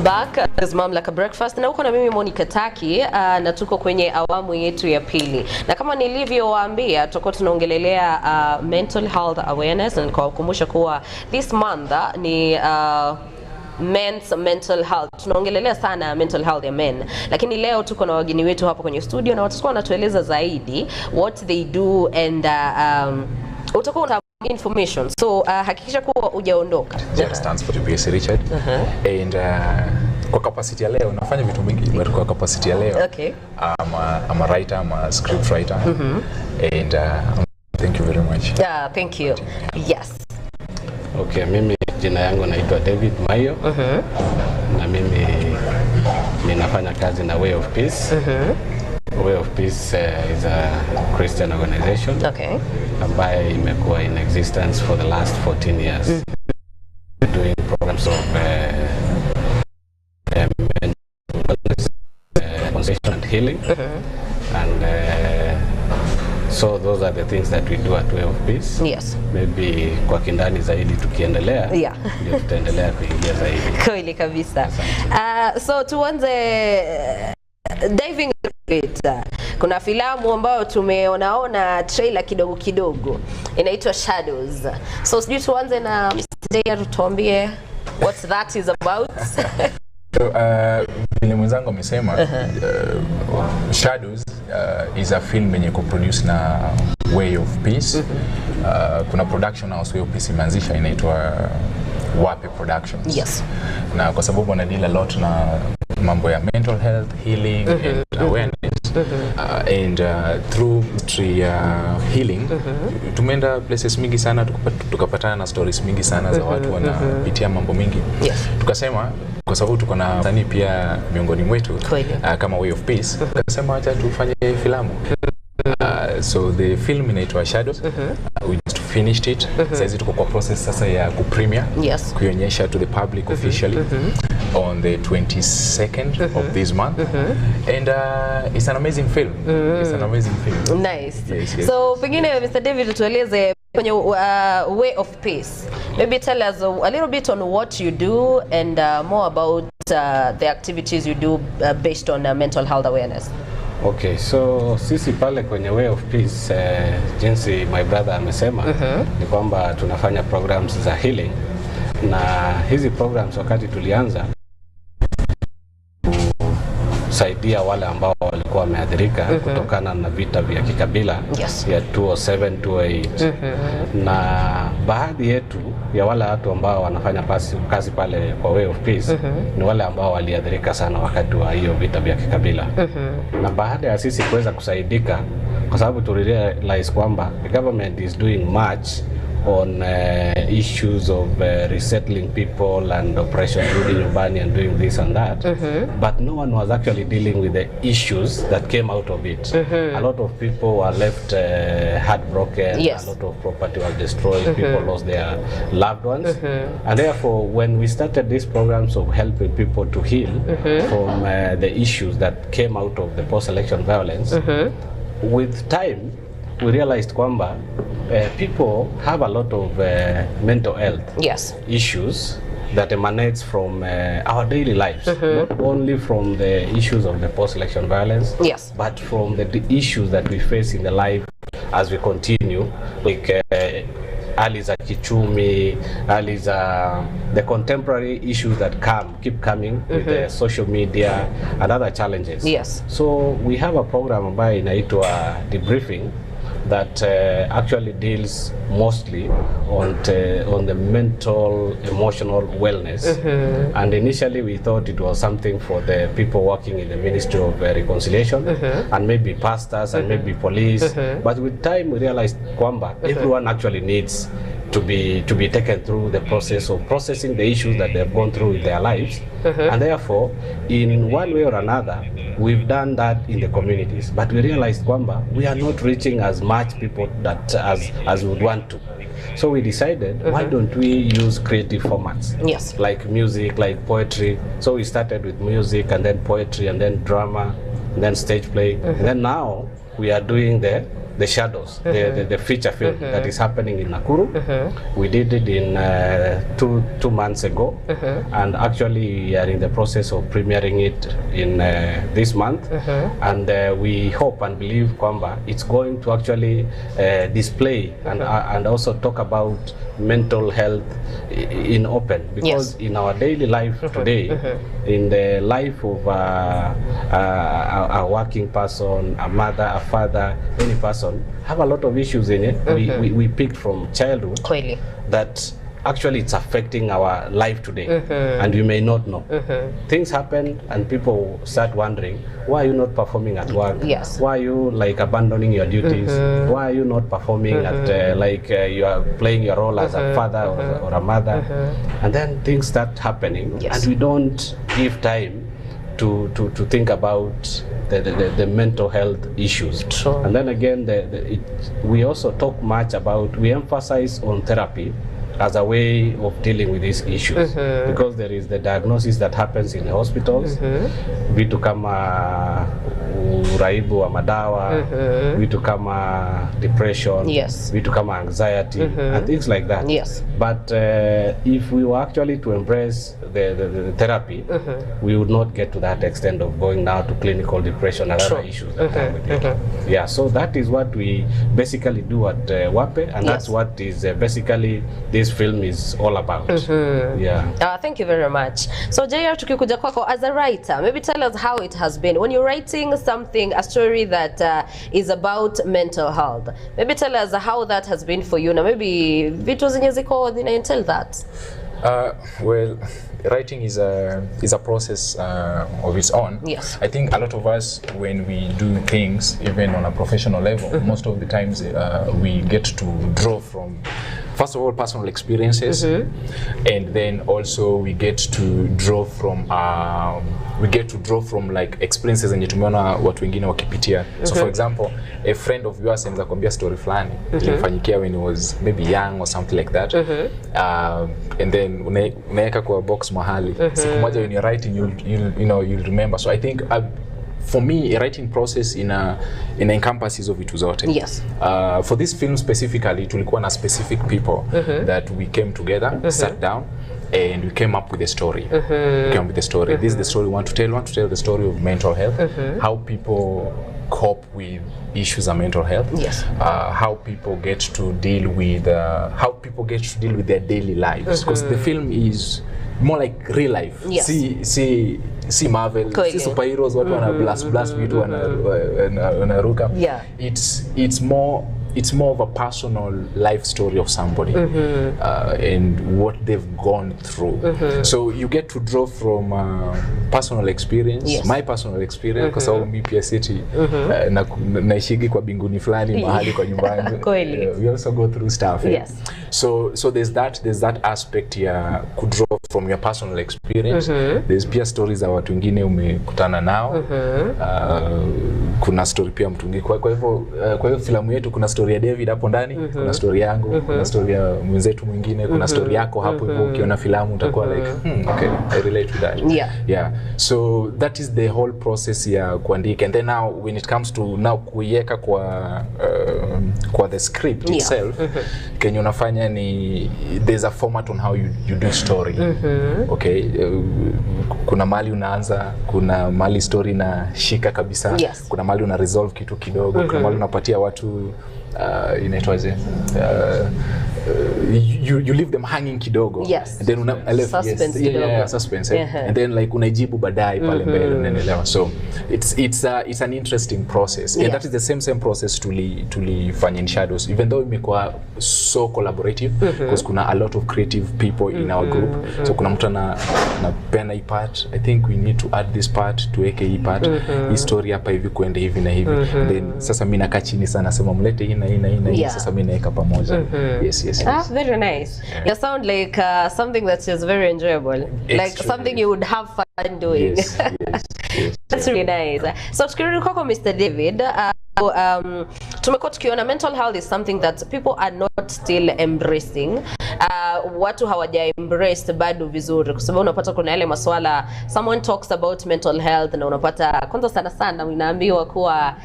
back. This is MAMLAKA Breakfast na uko na mimi Monica Taki na tuko kwenye awamu yetu ya pili. Na kama nilivyowaambia tutakuwa tunaongelelea mental health awareness, na nikawakumbusha kuwa this month ni men's mental health. Tunaongelelea sana mental health ya men. Lakini leo tuko na wageni wetu hapa kwenye studio na watakuwa wanatueleza zaidi what they do and utakuwa na information. So hakikisha kuwa hujaondoka. Stands for BS Richard. And kwa capacity ya leo nafanya vitu mingi, but kwa capacity ya leo I'm a writer, I'm a script writer. And thank you very much. Yeah, thank you. Yes. Okay, mimi jina yangu naitwa David Mayo. Na mimi ninafanya kazi na Way of Peace. Way of Peace is a Christian organization. Okay. Ambayo imekuwa in existence for the last 14 years. Doing programs of conversation and healing. And so those are the things that we do at Way of Peace. Yes. Maybe kwa kindani zaidi tukiendelea. Yeah. Ndio tutaendelea kuingia zaidi. Kweli kabisa. So tuanze diving it. Kuna filamu ambayo tumeonaona trailer kidogo kidogo inaitwa Shadows. So sijui tuanze na Mr. Jay tutuambie what that is about. Vile mwenzangu amesema Shadows is a film yenye co-produce na Way of Peace. Kuna production house Way of Peace imeanzisha inaitwa Wapi Productions. Yes. Na kwa sababu wana deal a lot na mambo ya mental health, healing and awareness. And through healing tumeenda places mingi sana, tukapatana na stories mingi sana za watu wanapitia mambo mingi. Yes. Tukasema kwa sababu tuko na wasanii pia miongoni mwetu kama Way of Peace, tukasema acha tufanye filamu. So the film inaitwa Shadows. We just finished it. Sasa tuko kwa process sasa ya ku-premiere, kuionyesha to the public officially on the 22nd of this month. And it's an amazing film. It's an amazing film. Nice. Yes. So pengine Mr. David tueleze kwenye Way of Peace. Maybe tell us a little bit on what you do and more about the activities you do based on mental health awareness. Okay, so sisi pale kwenye Way of Peace jinsi my brother amesema ni kwamba tunafanya programs za healing, na hizi programs wakati tulianza kusaidia wale ambao walikuwa wameathirika kutokana na vita vya kikabila ya 2007-2008. Na baadhi yetu ya wale watu ambao wanafanya kazi pale kwa Way of Peace ni wale ambao waliathirika sana wakati wa hiyo vita vya kikabila. Na baada ya sisi kuweza kusaidika, kwa sababu tulirealize kwamba the government is doing much on issues of resettling people and oppression, rudi nyumbani and doing this and that, but no one was actually dealing with the issues that came out of it. A lot of people were left heartbroken. A lot of property was destroyed. People lost their loved ones. And therefore, when we started these programs of helping people to heal from the issues that came out of the post-election violence, with time we realized kwamba people have a lot of mental health issues that emanates from our daily lives, not only from the issues of the post-election violence, but from the issues that we face in the life as we continue, like hali za kichumi, hali za the contemporary issues that keep coming with the social media and other challenges. So we have a program ambayo inaitwa Debriefing that actually deals mostly on the mental, emotional wellness. And initially we thought it was something for the people working in the Ministry of Reconciliation and maybe pastors and maybe police. But with time we realized kwamba everyone actually needs to be taken through the process of processing the issues that they've gone through in their lives. And therefore, in one way or another, we've done that in the communities. But we realized kwamba we are not reaching as much people that as we would want to. So we decided, why don't we use creative formats? Like music, like poetry. So we started with music and then poetry and then drama and then stage play. And then now we are doing the the shadows, the feature film that is happening in Nakuru. We did it in 2 months ago, and actually we are in the process of premiering it in this month, and we hope and believe kwamba it's going to actually display and also talk about mental health in open, because in our daily life today, in the life of a working person, a mother, a father, any person, have a lot of issues in it. We picked from childhood that actually it's affecting our life today, and we may not know. Things happen and people start wondering, why are you not performing at work? Why are you like abandoning your duties? Why are you not performing at like you are playing your role as a father or a mother? And then things start happening, and we don't give time to think about the mental health issues. And then again, we also talk much about, we emphasize on therapy as a way of dealing with these issues, because there is the diagnosis that happens in the hospitals, vitu kama uraibu wa madawa, vitu kama depression, vitu kama anxiety, and things like that. But if we were actually to embrace the therapy, we would not get to that extent of going now to clinical depression and other issues that come with it. Yeah, so that is what we basically do at WAPE, and that's what is basically this film is all about. Yeah. Thank you very much. So JR, tukikuja kwako as a writer, maybe tell us how it has been when you're writing something, a story that is about mental health. Maybe tell us how that has been for you. Now maybe vitu zenye ziko tell that. Well, writing is a process of its own. I think a lot of us, when we do things, even on a professional level, most of the times we get to draw from, first of all, personal experiences, and then also we get to draw from like experiences zenye tumeona watu wengine wakipitia. So for example, a friend of yours anaweza kuambia story fulani ilimfanyikia when he was maybe young or something like that, and then unaweka kwa box mahali, siku moja when you're writing you'll remember. So I think for me, a writing process in encompasses of vitu zote. For this film specifically, tulikuwa na specific people that we came together, sat down, and we came up with a story. This is the story we want to tell. We want to tell the story of mental health, how people cope with issues of mental health, how people get to deal with their daily lives, because the film is more like real life. See Marvel, see superheroes, watu wana blast vitu wanaruka. It's more of a personal life story of somebody, and what they've gone through. So you get to draw from personal experience, my personal experience, kwa sababu mimi pia city naishigi kwa binguni fulani mahali kwa nyumbani. We also go through stuff. So there's that aspect here, could draw from your personal experience. There's pia stories za watu wengine umekutana nao. Kuna story pia mtu mwingine. Kwa hivyo filamu yetu kuna story ya David hapo ndani, kuna story yangu, kuna story ya mwenzetu mwingine, kuna story yako hapo hivyo ukiona filamu utakuwa like okay, I relate to that. So that is the whole process ya kuandika. And then now when it comes to now kuiweka kwa the script itself, kenye unafanya ni there's a format on how you do story. Okay, kuna mali unaanza, kuna mali story na shika kabisa, kuna mali una resolve kitu kidogo, kuna mali unapatia watu inaitwaje, you leave them hanging kidogo, and then suspense, and then like unaijibu baadaye pale mbele, unaelewa. So it's an interesting process, and that is the same process tulifanya in Shadows, even though imekuwa so collaborative, because kuna a lot of creative people in our group. So kuna mtu na pena hii part, I think we need to add this part, tuweke hii part, hii story hapa hivi kuende hivi na hivi, then sasa mimi nakaa chini sana sema mlete hii na sasa mimi naeka pamoja. Yes. Very nice. You sound like something that is very enjoyable, like something you would have fun doing. Yes. That's really nice. So tukirudi kwako Mr. David, tumekuwa tukiona mental health is something that people are not still embracing. Watu hawaja embrace bado vizuri, kwa sababu unapata kuna yale maswala, someone talks about mental health na unapata kwanza sana unaambiwa kuwa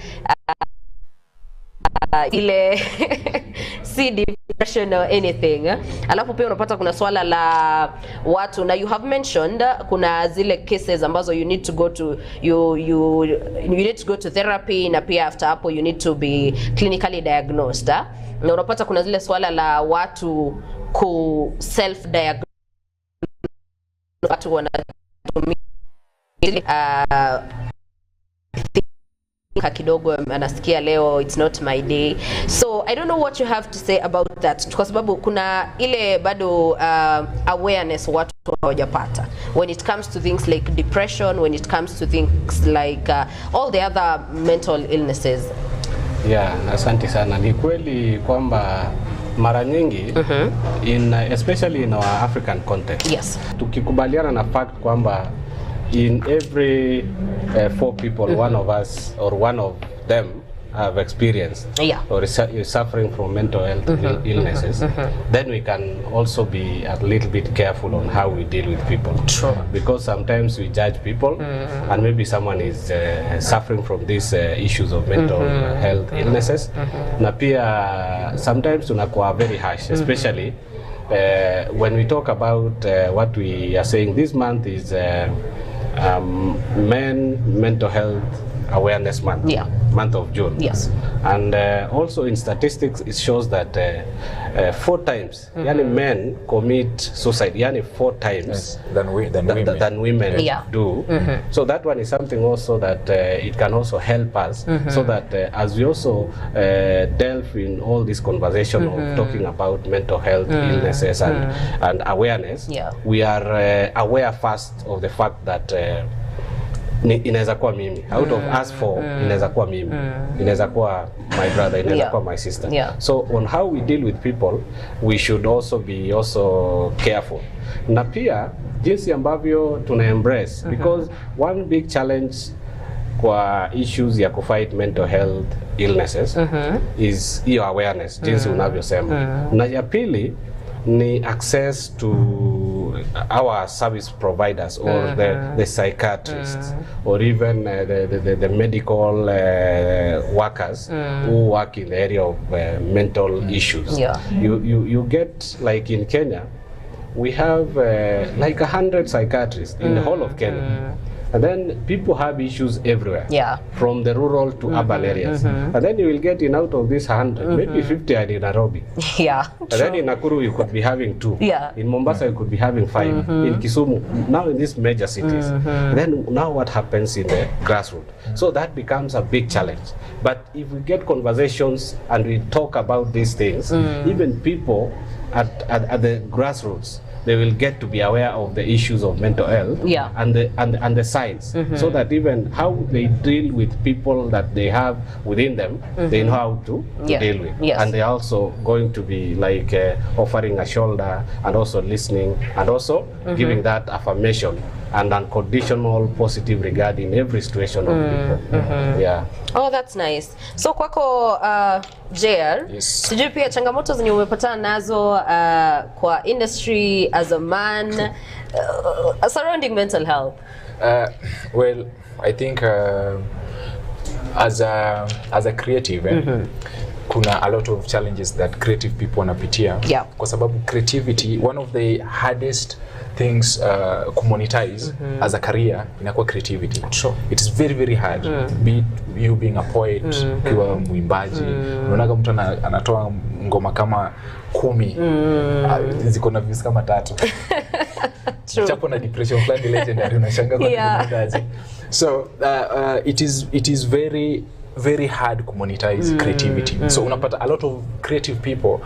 ile si depression or anything. Alafu pia unapata kuna swala la watu, na you have mentioned kuna zile cases ambazo you need to go to you need to go to therapy, na pia after hapo you need to be clinically diagnosed. Na unapata kuna zile swala la watu ku self diagnose, watu wanatumia kidogo anasikia leo it's not my day. So I don't know what you have to say about that, kwa sababu kuna ile bado awareness watu hawajapata when it comes to things like depression, when it comes to things like all the other mental illnesses. Yeah, asante sana. Ni kweli kwamba mara nyingi especially in our African context, yes, tukikubaliana na fact kwamba in every 4 people, one of us or one of them have experienced or is suffering from mental health illnesses, then we can also be a little bit careful on how we deal with people. True. Because sometimes we judge people, and maybe someone is suffering from these issues of mental health illnesses. Na pia sometimes tunakuwa very harsh, especially when we talk about what we are saying this month is mental health awareness month, month of June. Yes. And also in statistics it shows that 4 times yani men commit suicide, yani 4 times than women do. So that one is something also that it can also help us, so that as we also delve in all this conversation of talking about mental health illnesses and awareness, we are aware first of the fact that inaweza kuwa mimi, out of us 4 inaweza kuwa mimi, inaweza kuwa my brother, inaweza kuwa my sister. So on how we deal with people, we should also be careful. Na pia jinsi ambavyo tuna embrace, because one big challenge kwa issues ya kufight mental health illnesses is hiyo awareness, jinsi unavyosema. Na ya pili ni access to our service providers or the psychiatrists or even the medical workers who work in the area of mental issues. You get, like in Kenya, we have like 100 psychiatrists in the whole of Kenya. And then people have issues everywhere, from the rural to urban areas. And then you will get in out of this 100, maybe 50 are in Nairobi. And then in Nakuru you could be having 2. In Mombasa you could be having 5. In Kisumu, now in these major cities. And then now what happens in the grassroots? So that becomes a big challenge. But if we get conversations and we talk about these things, even people at the grassroots, they will get to be aware of the issues of mental health and the signs, so that even how they deal with people that they have within them, they know how to deal with. And they're also going to be like offering a shoulder and also listening and also giving that affirmation and unconditional positive regard in every situation of people. Oh, that's nice. So kwako JR, sijui pia changamoto zenye umepatana nazo kwa industry as a man surrounding mental health. Well, I think as a creative, kuna a lot of challenges that creative people wanapitia. Kwa sababu creativity, one of the hardest things kumonetize as a career inakuwa creativity. It is very very hard. Be you being a poet, ukiwa mwimbaji, unaona mtu anatoa ngoma kama 10 ziko na views kama 3. Chapo na depression fulani legendary, unashangaa kwa nini. So it is very hard to monetize creativity. So unapata a lot of creative people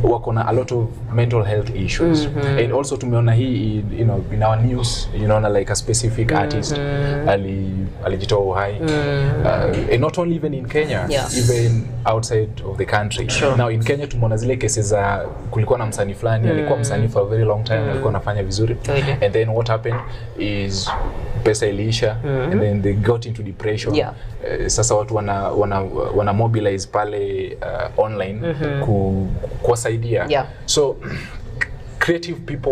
wako na a lot of mental health issues. And also tumeona hii, you know, in our news, you know, like a specific artist alijitoa uhai. And not only even in Kenya, even outside of the country. Now in Kenya tumeona zile cases za kulikuwa na msanii fulani alikuwa msanii for a very long time, alikuwa anafanya vizuri, and then what happened is pesa iliisha, and then they got into depression. Sasa watu wana mobilize pale online kuwasaidia. So creative people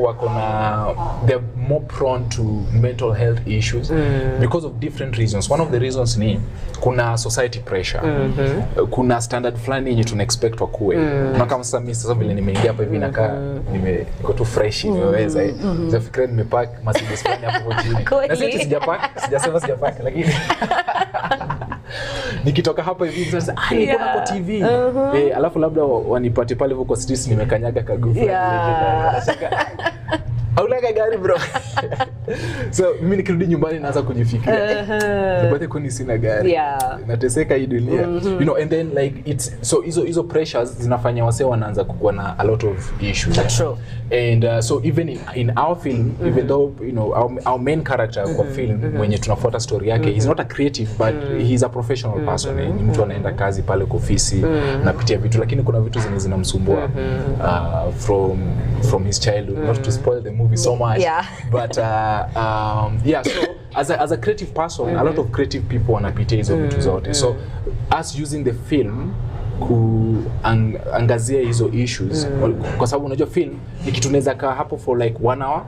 they're more prone to mental health issues because of different reasons. One of the reasons ni kuna society pressure. Kuna standard fulani yenye tuna expect wakuwe. Na kama sasa mimi sasa vile nimeingia hapa hivi nakaa niko tu fresh nimeweza. Zafikiri nimepack Mercedes fulani hapo chini. Na sisi sijasema sijapack lakini nikitoka hapa hivi sasa niko na TV. Alafu labda wanipate pale huko streets nimekanyaga kagufu. Nashaka haulaga gari bro. So mimi nikirudi nyumbani naanza kujifikiria nipate kuni sina gari. Nateseka hii dunia. You know, and then like it's so hizo pressures zinafanya wase wanaanza kuwa na a lot of issues. That's true. And so even in our film, even though you know our main character kwa film mwenye tunafuata story yake he's not a creative but he's a professional person. Ni mtu anaenda kazi pale kwa ofisi napitia vitu lakini kuna vitu zinamsumbua from his childhood. Not to spoil the movie so much, but so as a creative person a lot of creative people wanapitia hizo vitu zote. So us using the film kuangazia hizo issues kwa sababu unajua film ni kitu unaweza kaa hapo for like 1 hour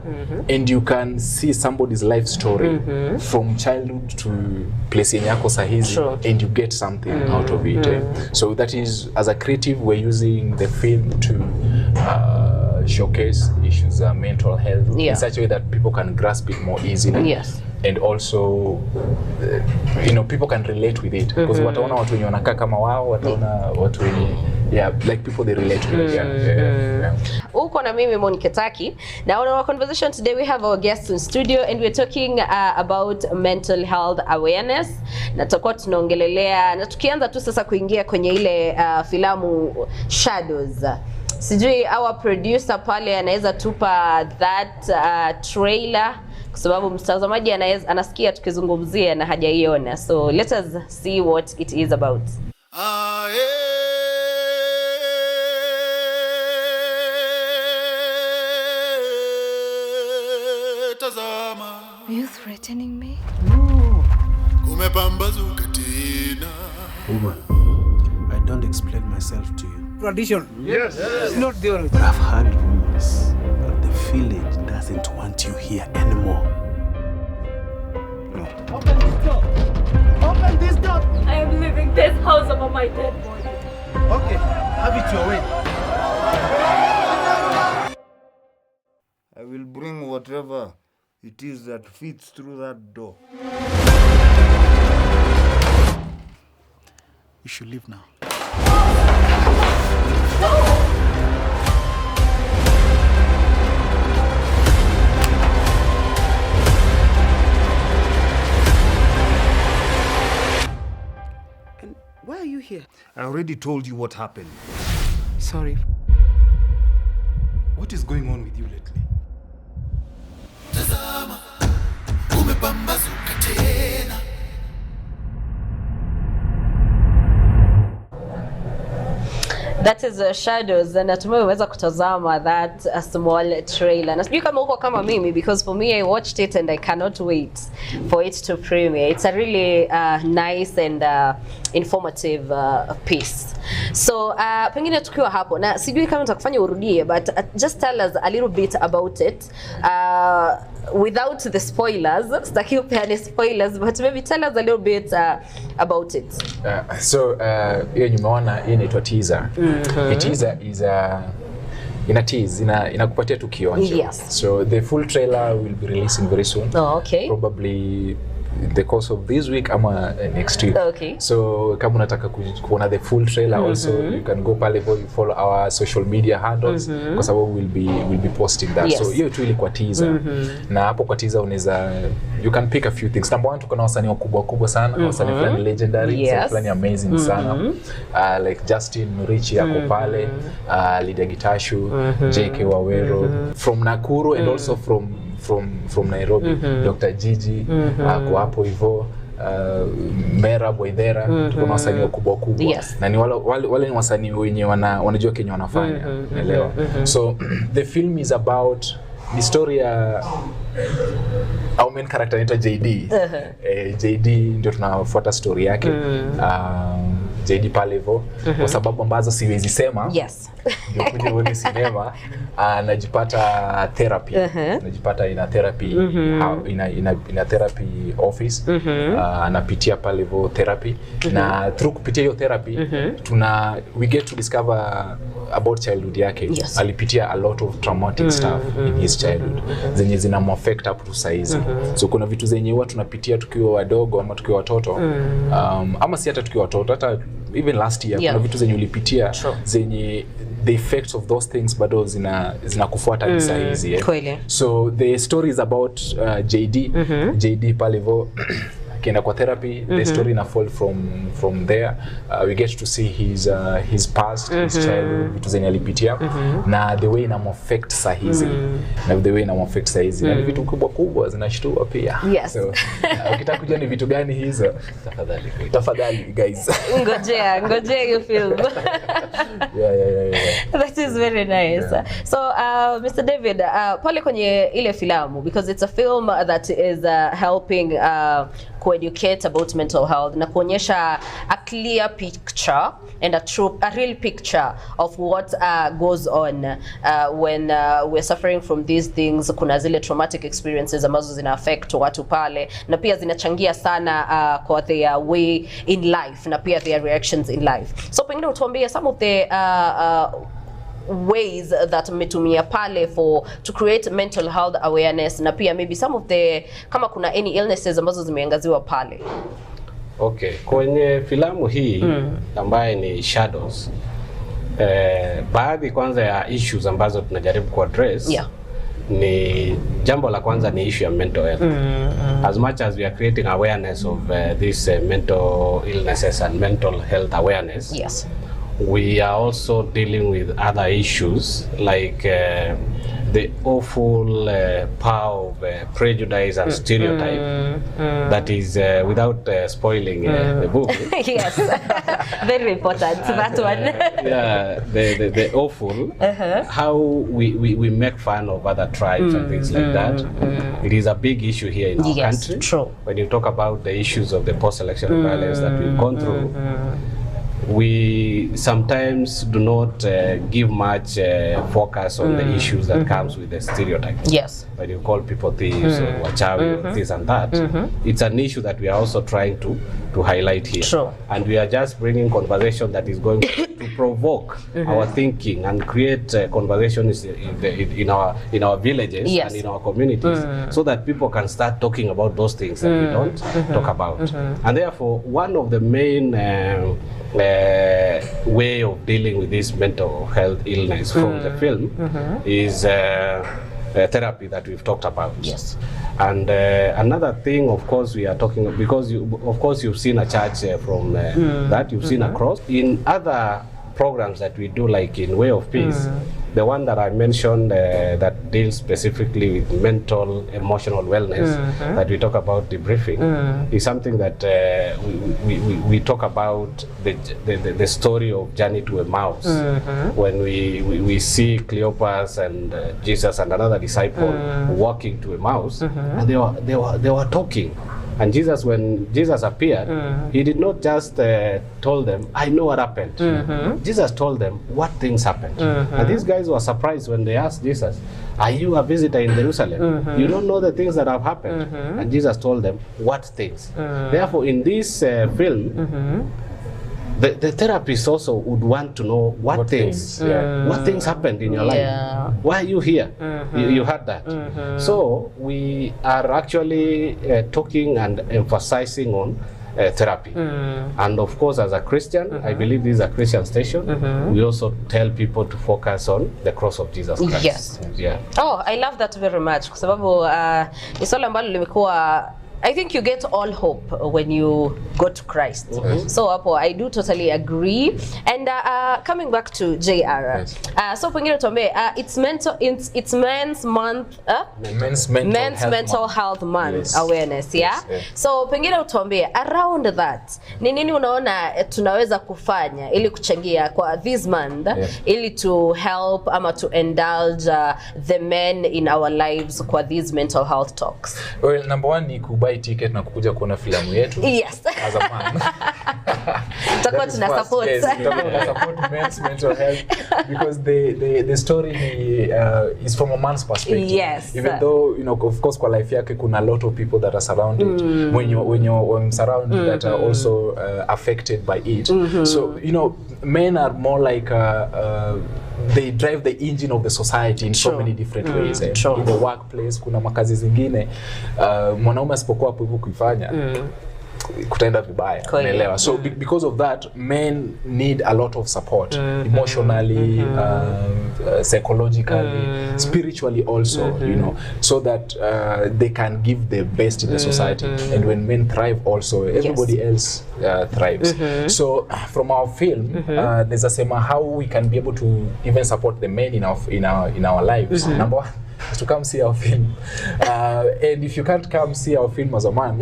and you can see somebody's life story from childhood to place yako sahizi and you get something out of it. So that is, as a creative we're using the film to showcase issues of mental health in such a way that people can grasp it more easily. And also you know people can relate with it because wataona watu wenye wanakaa kama wao, wataona watu wenye like people they relate with it. Uko na mimi Monica Taki. Now on our conversation today we have our guests in studio and we're talking about mental health awareness. Na tutakuwa tunaongelelea na tukianza tu sasa kuingia kwenye ile filamu Shadows. Sijui our producer pale anaweza tupa that trailer kwa sababu mtazamaji anasikia tukizungumzia na hajaiona. So let us see what it is about. Are you threatening me? No. Woman, I don't explain myself to you. Tradition. Yes. It's not the origin. But I've heard rumors that the village doesn't want you here anymore. No. Open this door. Open this door. I am leaving this house over my dead body. Okay, have it your way. I will bring whatever it is that fits through that door. You should leave now. And why are you here? I already told you what happened. Sorry. What is going on with you lately? That is Shadows, na natumai umeweza kutazama that small trailer. Na sijui kama uko kama mimi because for me I watched it and I cannot wait for it to premiere. It's a really nice and informative piece. So pengine tukiwa hapo na sijui kama nitakufanya urudie but just tell us a little bit about it without the spoilers. Sitaki upeane spoilers but maybe tell us a little bit about it. So hiyo nimeona hii inaitwa teaser. Teaser is in a tease, inakupatia tu kionjo. So the full trailer will be releasing very soon. Probably the course of this week ama next week. So kama unataka kuona the full trailer also you can go pale you follow our social media handles kwa sababu we'll be posting that. So hiyo tu ilikuwa teaser. Na hapo kwa teaser unaweza you can pick a few things. Number one tuko na wasanii wakubwa sana, wasanii fulani legendary, fulani amazing sana. Like Justin Murichi yako pale, Lydia Gitashu, JK Wawero from Nakuru and also from Nairobi, Dr. Gigi kwa hapo hivyo, Mera Boydera, tuko na wasanii wakubwa na ni wale ni wasanii wenye wanajua Kenya wanafanya, unaelewa. So the film is about the story ya our main character anaitwa JD. JD ndio tunafuata story yake. JD pale hivyo kwa sababu ambazo siwezi sema. Yes. Ndio kuja uone sinema, najipata therapy. Najipata ina therapy, ina therapy office. Anapitia pale hivyo therapy, na through kupitia hiyo therapy we get to discover about childhood yake. Yes. Alipitia a lot of traumatic stuff in his childhood zenye zina affect up to size. So kuna vitu zenye huwa tunapitia tukiwa wadogo ama tukiwa watoto, ama si hata tukiwa watoto, hata even last year kuna vitu zenye ulipitia zenye the effects of those things bado zinakufuata hadi saa hizi. So the story is about JD pale hivyo akienda kwa therapy. The story na fall from there. We get to see his past, his childhood, vitu zenye alipitia, na the way ina affect saa hizi. Na the way ina affect saa hizi. Na vitu kubwa zinashtua pia. Yes. So ukitaka kujua ni vitu gani hizo, tafadhali guys. Ngojea you film. Yeah. That is very nice. So Mr. David, pale kwenye ile filamu, because it's a film that is helping educate about mental health na kuonyesha a clear picture and a real picture of what goes on when we're suffering from these things. Kuna zile traumatic experiences ambazo zina affect watu pale, na pia zinachangia sana kwa their way in life na pia their reactions in life. So pengine utuambie some of the ways that mmetumia pale to create mental health awareness, na pia maybe some of the kama kuna any illnesses ambazo zimeangaziwa pale. Okay, kwenye filamu hii ambaye ni Shadows, baadhi kwanza ya issues ambazo tunajaribu ku address ni jambo la kwanza ni issue ya mental health. As much as we are creating awareness of this mental illnesses and mental health awareness, we are also dealing with other issues like the awful power of prejudice and stereotype that is without spoiling the book. Yes, very important that one. Yeah, the awful how we make fun of other tribes and things like that. It is a big issue here in our country. True. When you talk about the issues of the post-election violence that we've gone through, we sometimes do not give much focus on the issues that comes with the stereotypes. Yes. When you call people thieves or wachawi or this and that, it's an issue that we are also trying to highlight here. True. And we are just bringing conversation that is going to provoke our thinking and create conversations in our villages and in our communities, so that people can start talking about those things that we don't talk about. And therefore, one of the main way of dealing with this mental health illness from the film is therapy that we've talked about. Yes. And another thing, of course, we are talking, because you've seen a church from that, you've seen a cross. In other programs that we do, like in Way of Peace, the one that I mentioned that deals specifically with mental, emotional wellness, that we talk about debriefing, is something that we talk about the story of Journey to Emmaus, when we see Cleopas and Jesus and another disciple walking to Emmaus, and they were talking. And Jesus, when Jesus appeared, he did not just told them, I know what happened. Jesus told them what things happened. And these guys were surprised when they asked Jesus, are you a visitor in Jerusalem? You don't know the things that have happened. And Jesus told them, what things? Therefore, in this film, the therapist also would want to know what things happened in your life. Why are you here? You had that. So we are actually talking and emphasizing on therapy. And of course, as a Christian, I believe this is a Christian station, we also tell people to focus on the cross of Jesus Christ. Yes. Yeah. Oh, I love that very much, kwa sababu ni swala ambalo limekuwa, I think you get all hope when you go to Christ. So I do totally agree. And coming back to JR, so pengine tuambie, it's men's month, men's mental health month awareness, So pengine tuambie, around that, ni nini unaona tunaweza kufanya ili kuchangia kwa this month, ili to help ama to indulge the men in our lives kwa these mental health talks? Well, number one ni kubuy buy ticket na kukuja kuona filamu yetu. Yes. As a man. Tutakuwa tuna support. Yes, tutakuwa support men's mental health because the story is from a man's perspective. Yes. Even though, you know, of course kwa life yake kuna a lot of people that are surrounded when you're surrounded that are also affected by it. So, you know, men are more like they drive the engine of the society in so many different ways. In the workplace, kuna makazi zingine mwanaume asipokuwa hapo hivyo kuifanya kutaenda vibaya, unaelewa? So because of that, men need a lot of support, emotionally, psychologically, spiritually also, you know, so that they can give the best in the society. And when men thrive also, everybody else thrives. So from our film, there's a sema how we can be able to even support the men in our lives. Number one, to come see our film. And if you can't come see our film as a man,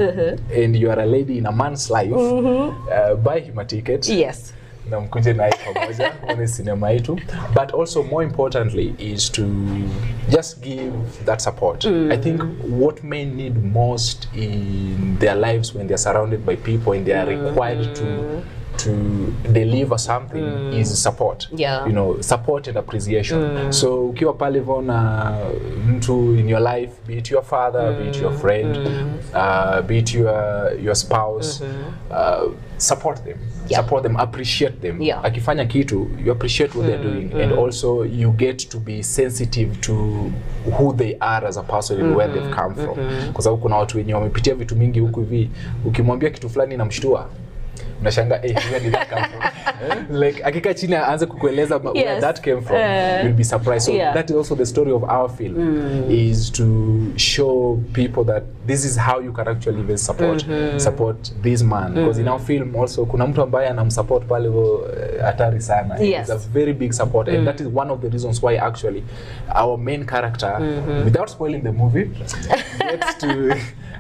and you are a lady in a man's life, buy him a ticket. Yes. Na mkuje naye pamoja kwenye sinema yetu. But also more importantly is to just give that support. I think what men need most in their lives when they're surrounded by people and they are required to deliver something is support. You know, support and appreciation. So ukiwa pale vona mtu in your life, be it your father, be it your friend, be it your spouse, support them. Support them, appreciate them. Akifanya kitu, you appreciate what they're doing, and also you get to be sensitive to who they are as a person and where they've come from. Kwa sababu kuna watu wenye wamepitia vitu mingi huku hivi, ukimwambia kitu fulani inamshtua, unashanga where did that come from? Like akika chini aanze kukueleza where that came from, you'll be surprised. So that is also the story of our film, is to show people that this is how you can actually even support this man. Because in our film also kuna mtu ambaye anamsupport pale hatari sana. It's a very big support, and that is one of the reasons why actually our main character, without spoiling the movie, gets to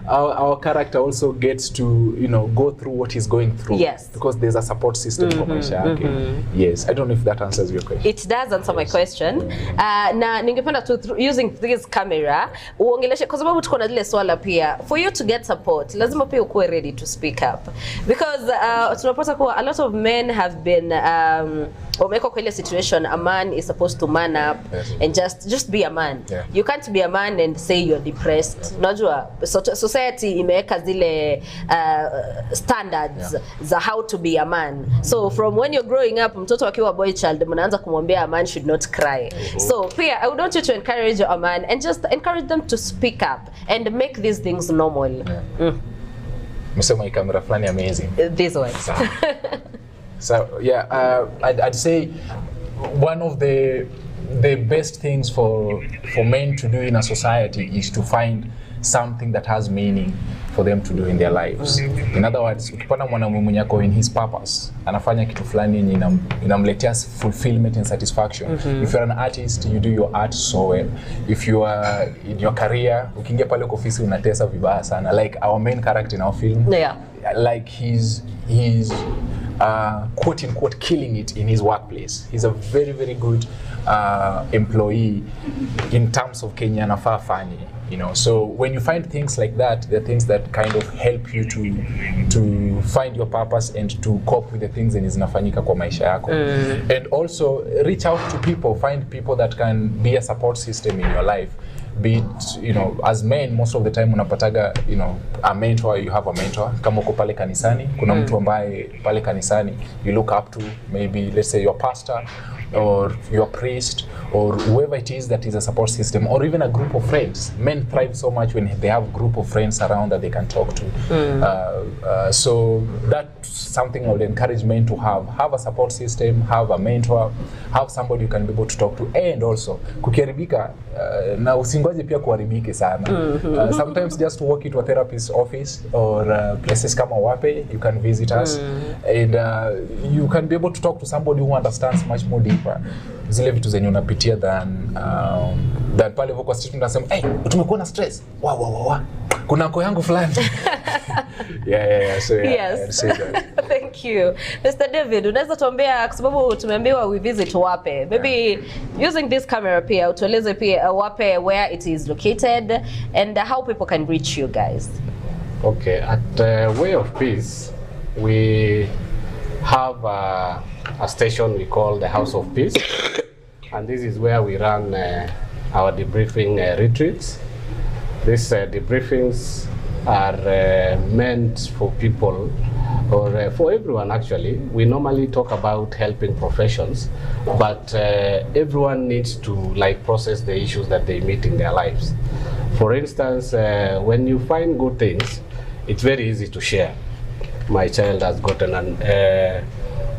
our character also gets to, you know, go through what he's going through. Because there's a support system for maisha yake. Yes, I don't know if that answers your question. It does answer my question. Na ningependa to using this camera uongeleshe kwa sababu tuko na ile swala pia, for you to get support lazima pia ukuwe ready to speak up, because tunapata kuwa a lot of men have been wameko kwa ile situation, a man is supposed to man up and just be a man. You can't be a man and say you're depressed. Unajua society imeweka zile standards za how to be a man. So from when you're growing up, mtoto akiwa boy child mnaanza kumwambia a man should not cry. So pia I would want you to encourage a man and just encourage them to speak up and make these things normal. Msema camera fulani amazing. This one. So yeah, I'd say one of the best things for men to do in a society is to find something that has meaning for them to do in their lives. In other words, ukipata mwanamume mwenye ako in his purpose, anafanya kitu fulani yenye inamletea fulfillment and satisfaction. If you're an artist, you do your art so well. If you are in your career, ukiingia pale kwa ofisi unatesa vibaya sana. Like our main character in our film, like he's quote unquote killing it in his workplace. He's a very, very good employee in terms of Kenya nafaa fanye. You know, so when you find things like that, they're things that kind of help you to find your purpose and to cope with the things that zinafanyika kwa maisha yako. And also reach out to people, find people that can be a support system in your life. Be it, you know, as men, most of the time unapataga, you know, a mentor, you have a mentor. Kama uko pale kanisani, kuna mtu ambaye pale kanisani you look up to, maybe let's say your pastor or your priest or whoever it is that is a support system, or even a group of friends. Men thrive so much when they have a group of friends around that they can talk to. So that's something I would encourage men to have a support system, have a mentor, have somebody you can be able to talk to, and also kukiharibika na usingoje pia kuharibike sana. Sometimes just walk into a therapist's office or places kama Wape, you can visit us, and you can be able to talk to somebody who understands much more deeper zile vitu zenye unapitia than pale kwa street unasema tumekuwa na stress wa kuna ko yangu fulani. So I'd say that. Thank you. Mr. David, unaweza tuambia kwa sababu tumeambiwa we visit Wape. Maybe using this camera pia utueleze pia Wape where it is located and how people can reach you guys. Okay, at Way of Peace, we have a station we call the House of Peace, and this is where we run our debriefing retreats. These debriefings are meant for people, or for everyone actually. We normally talk about helping professions, but everyone needs to process the issues that they meet in their lives. For instance, when you find good things, it's very easy to share. My child has gotten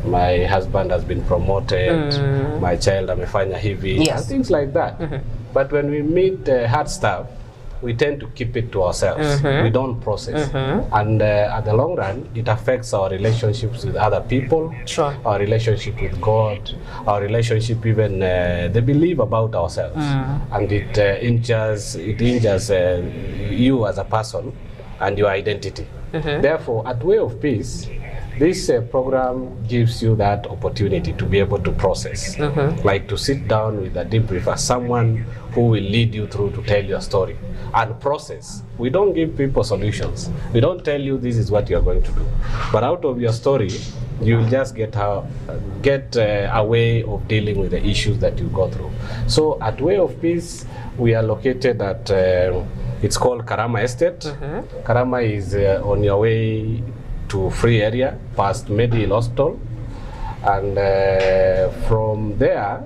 my husband has been promoted, my child amefanya hivi, and things like that. But when we meet hard stuff, we tend to keep it to ourselves. We don't process. And at the long run, it affects our relationships with other people, our relationship with God, our relationship even the belief about ourselves. And it injures you as a person and your identity. Therefore, at Way of Peace, this program gives you that opportunity to be able to process, like to sit down with a debriefer, someone who will lead you through to tell your story and process. We don't give people solutions. We don't tell you this is what you're going to do. But out of your story, you will just get a way of dealing with the issues that you go through. So at Way of Peace, we are located at, it's called Karama Estate. Karama is on your way to Free Area, past Medill Hospital. And from there,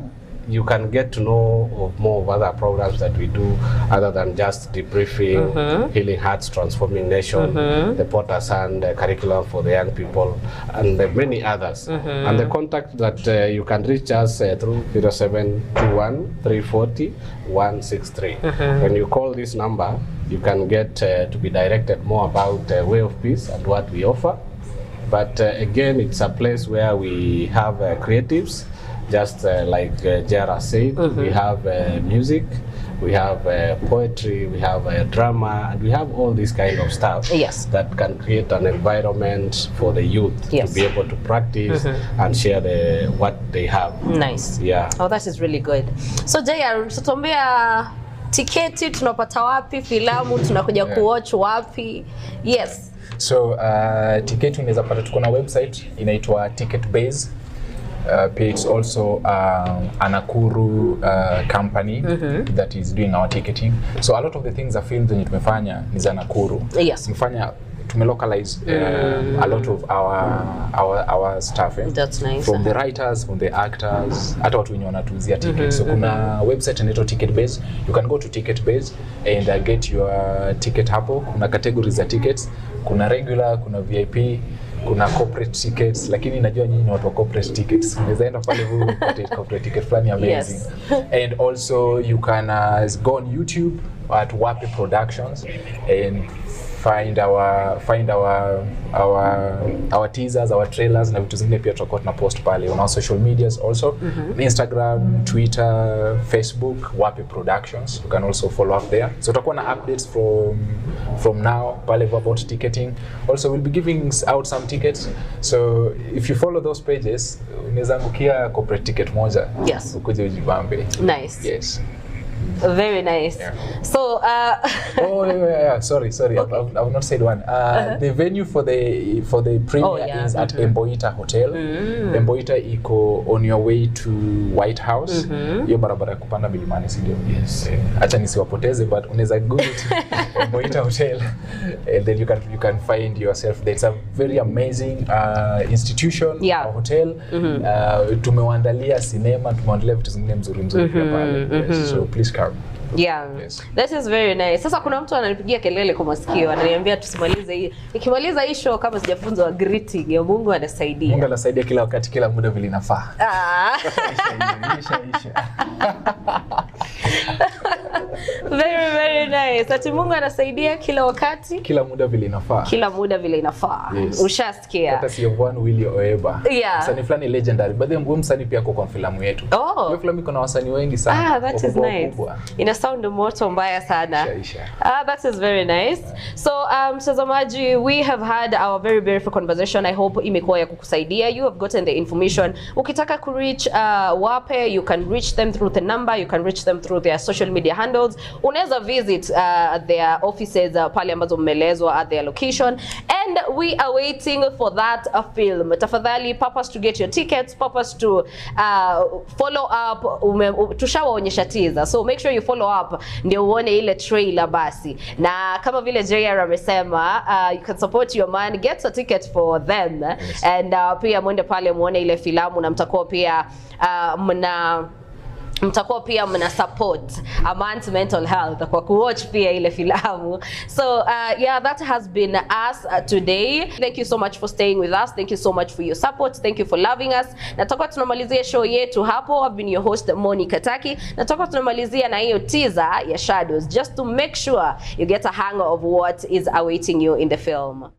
you can get to know of more of other programs that we do other than just debriefing, Healing Hearts, Transforming Nation, the Potter's Hand curriculum for the young people, and many others. And the contact that you can reach us through 0721 340 163. When you call this number, you can get to be directed more about Way of Peace and what we offer. But again, it's a place where we have creatives, just like Jara said. We have music, we have poetry, we have drama, and we have all this kind of stuff that can create an environment for the youth to be able to practice and share what they have. Nice. Yeah. Oh, that is really good. So Jaya, tutombea tiketi tunapata wapi, filamu tunakuja kuwatch wapi? Yes. So tiketi unaweza pata, tuko na website inaitwa Ticket Base. It's also a Nakuru company that is doing our ticketing. So a lot of the things are filmed zenye tumefanya ni za Nakuru. Tumefanya tumelocalize a lot of our staff. That's nice. From the writers, from the actors, hata watu wenye wanatuuzia tickets. So kuna website inaitwa Ticket Base. You can go to Ticket Base and get your ticket hapo. Kuna categories za tickets. Kuna regular, kuna VIP, kuna corporate tickets, lakini najua nyinyi ni watu wa corporate tickets. Unaweza enda pale huu corporate ticket flani amazing. And also you can go on YouTube at Wapi Productions and find our teasers, our trailers na vitu zingine pia tutakuwa tunapost pale on our social medias also. Instagram, Twitter, Facebook, Wapi Productions. You can also follow up there. So tutakuwa na updates from now pale about ticketing. Also we'll be giving out some tickets. So if you follow those pages, unaweza angukia corporate ticket moja. Ukuje ujibambe. Nice. Yes. Very nice. So sorry, I've not said one. The venue for the premiere is at Emboita Hotel. Emboita iko on your way to White House. Hiyo barabara kupanda milimani, si ndio? Yes. Acha nisiwapoteze, but unaweza go to Emboita Hotel and then you can find yourself there. It's a very amazing institution, a hotel. Tumewaandalia cinema, tumewaandalia vitu zingine mzuri pia pale. So please come. Yeah. That is very nice. Sasa kuna mtu ananipigia kelele kwa masikio, ananiambia tusimalize hii. Nikimaliza hii show kama sijafunzwa greeting ya Mungu anasaidia. Mungu anasaidia kila wakati, kila muda vile inafaa. Very, very nice. Ati Mungu anasaidia kila wakati, kila muda vile inafaa. Kila muda vile inafaa. Ushasikia. Hata si one Willy Oeba. Msanii fulani legendary. But then msanii pia kwa filamu yetu. Hiyo filamu iko na wasanii wengi sana. That is nice. Ina sound moto mbaya sana. That is very nice. So mtazamaji, we have had our very beautiful conversation. I hope imekuwa ya kukusaidia. You have gotten the information. Ukitaka ku reach Wape, you can reach them through the number, you can reach them through their social media handles. details, unaweza visit their offices pale ambazo mmelezwa at their location, and we are waiting for that film. Tafadhali purpose to get your tickets, purpose to follow up. Tushawaonyesha teaser, so make sure you follow up ndio uone ile trailer basi. Na kama vile JR amesema, you can support your man, get a ticket for them, yes. And pia mwende pale muone ile filamu, na mtakuwa pia mna support a man's mental health kwa kuwatch pia ile filamu. So yeah, that has been us today. Thank you so much for staying with us. Thank you so much for your support. Thank you for loving us. Nataka tunamalizia show yetu hapo. I've been your host Monica Taki. Nataka tunamalizia na hiyo teaser ya Shadows, just to make sure you get a hang of what is awaiting you in the film.